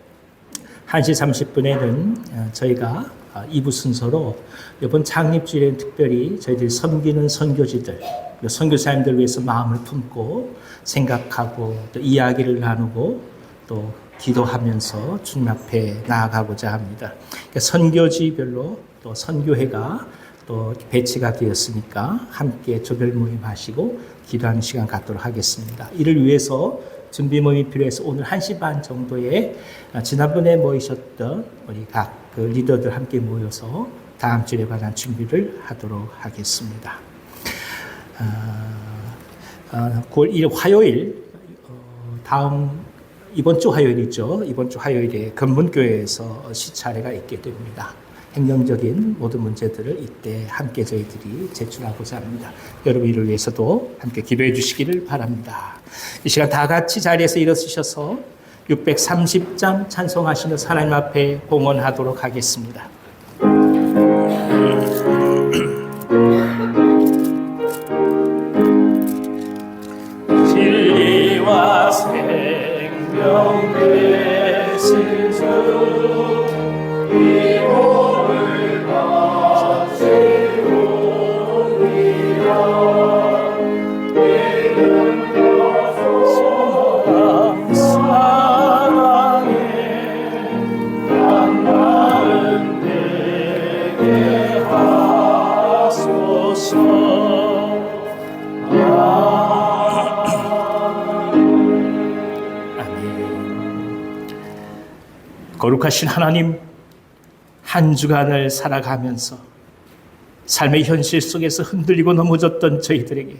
1시 30분에는 저희가 2부 순서로 이번 창립주일에는 특별히 저희들이 섬기는 선교지들, 선교사님들 위해서 마음을 품고 생각하고 또 이야기를 나누고 또 기도하면서 주님 앞에 나아가고자 합니다. 그러니까 선교지별로 또 선교회가 또 배치가 되었으니까 함께 조별 모임 하시고 기도하는 시간 갖도록 하겠습니다. 이를 위해서 준비 모임이 필요해서 오늘 1시 반 정도에 지난번에 모이셨던 우리 각 그 리더들 함께 모여서 다음 주에 관한 준비를 하도록 하겠습니다. 9월 1일 화요일, 이번 주 화요일이죠. 이번 주 화요일에 금문교회에서 시차례가 있게 됩니다. 행정적인 모든 문제들을 이때 함께 저희들이 제출하고자 합니다. 여러분 이를 위해서도 함께 기도해 주시기를 바랍니다. 이 시간 다 같이 자리에서 일어서셔서 630장 찬송하시는 하나님 앞에 공헌하도록 하겠습니다. 진리와 생명 되신 주 이 몸을 바치오니라 이름과 사랑에 난 마음 되게 하소서. 거룩하신 하나님, 한 주간을 살아가면서 삶의 현실 속에서 흔들리고 넘어졌던 저희들에게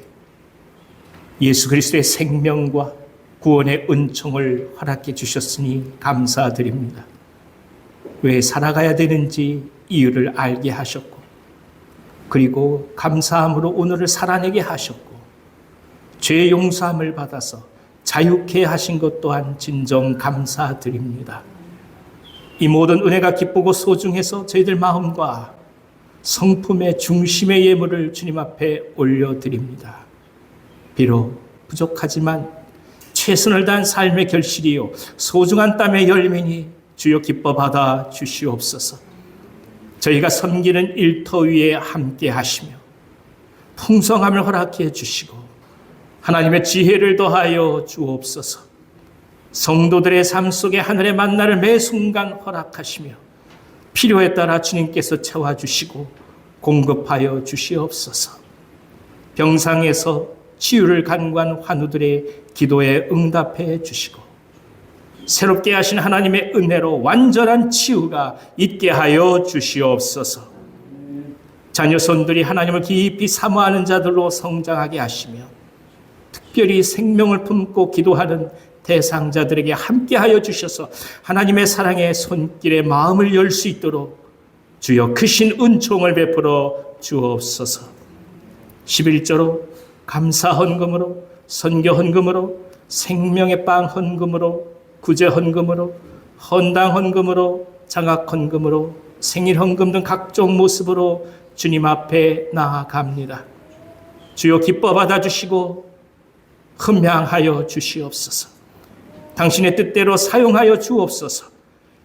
예수 그리스도의 생명과 구원의 은총을 허락해 주셨으니 감사드립니다. 왜 살아가야 되는지 이유를 알게 하셨고, 그리고 감사함으로 오늘을 살아내게 하셨고, 죄의 용서함을 받아서 자유케 하신 것 또한 진정 감사드립니다. 이 모든 은혜가 기쁘고 소중해서 저희들 마음과 성품의 중심의 예물을 주님 앞에 올려드립니다. 비록 부족하지만 최선을 다한 삶의 결실이요 소중한 땀의 열매니 주여 기뻐 받아 주시옵소서. 저희가 섬기는 일터 위에 함께 하시며 풍성함을 허락해 주시고 하나님의 지혜를 더하여 주옵소서. 성도들의 삶 속에 하늘의 만나를 매 순간 허락하시며 필요에 따라 주님께서 채워주시고 공급하여 주시옵소서. 병상에서 치유를 간구한 환우들의 기도에 응답해 주시고 새롭게 하신 하나님의 은혜로 완전한 치유가 있게 하여 주시옵소서. 자녀손들이 하나님을 깊이 사모하는 자들로 성장하게 하시며 특별히 생명을 품고 기도하는 대상자들에게 함께하여 주셔서 하나님의 사랑의 손길에 마음을 열 수 있도록 주여 크신 은총을 베풀어 주옵소서. 11조로 감사 헌금으로, 선교 헌금으로, 생명의 빵 헌금으로, 구제 헌금으로, 헌당 헌금으로, 장학 헌금으로, 생일 헌금 등 각종 모습으로 주님 앞에 나아갑니다. 주여 기뻐 받아주시고 흠양하여 주시옵소서. 당신의 뜻대로 사용하여 주옵소서.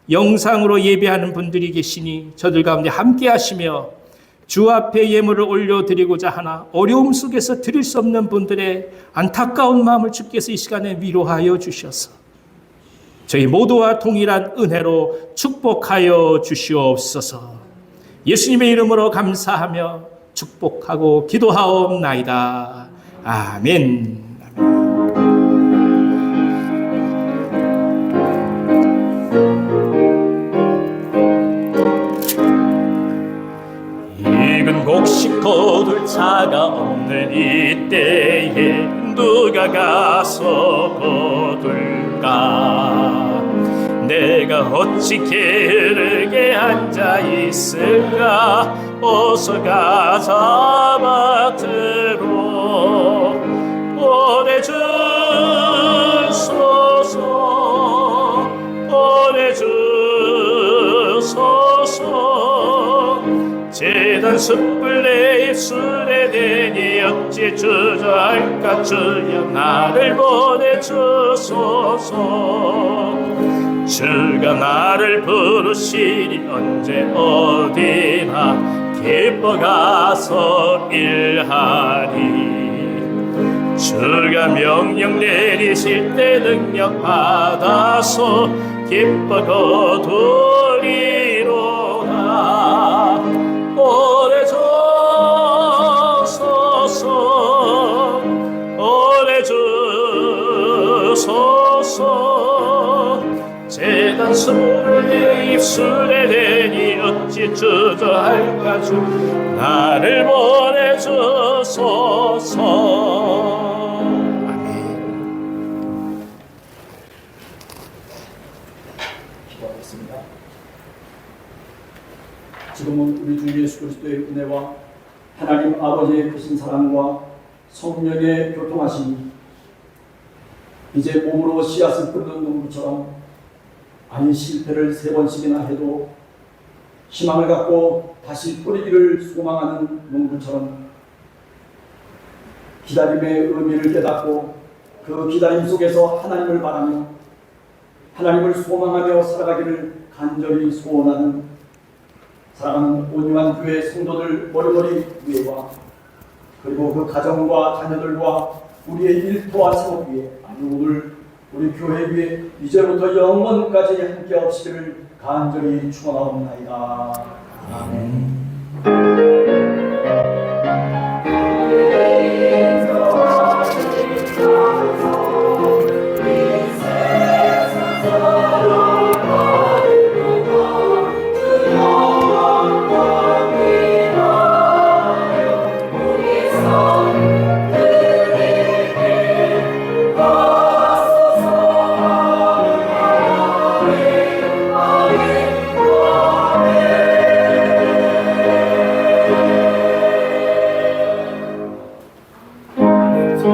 영상으로 예배하는 분들이 계시니 저들 가운데 함께 하시며 주 앞에 예물을 올려드리고자 하나 어려움 속에서 드릴 수 없는 분들의 안타까운 마음을 주께서 이 시간에 위로하여 주셔서 저희 모두와 동일한 은혜로 축복하여 주시옵소서. 예수님의 이름으로 감사하며 축복하고 기도하옵나이다. 아멘. 곡식 거둘 차가 없는 이때에 누가 가서 거둘까? 내가 어찌 게으르게 앉아 있을까? 어서 가자 밭으로 보내주소서, 보내주소서. 재단 숯불 내 입술에 대니 어찌 주저할까 주여 나를 보내주소서. 주가 나를 부르시니 언제 어디나 기뻐 가서 일하리. 주가 명령 내리실 때 능력 받아서 기뻐 거두리로다. 오래 주소서 오래 주소서. 재단 숯불 내 입술에 대니 어찌 주저할까 주 나를 보내주소서. 기도하겠습니다. 지금은 우리 주 예수 그리스도의 은혜와 하나님 아버지의 크신 사랑과 성령의 교통하심이 이제 몸으로 씨앗을 뿌리는 농부처럼, 아니 실패를 3번씩이나 해도 희망을 갖고 다시 뿌리기를 소망하는 농부처럼 기다림의 의미를 깨닫고 그 기다림 속에서 하나님을 바라며 하나님을 소망하며 살아가기를 간절히 소원하는 사랑하는 온유한 교회 성도들 머리머리 위에와 그리고 그 가정과 자녀들과 우리의 일터와 생업 위에, 아니 오늘 우리 교회 위에 이제부터 영원까지 함께 하시기를 간절히 축원하옵나이다. 아멘. 주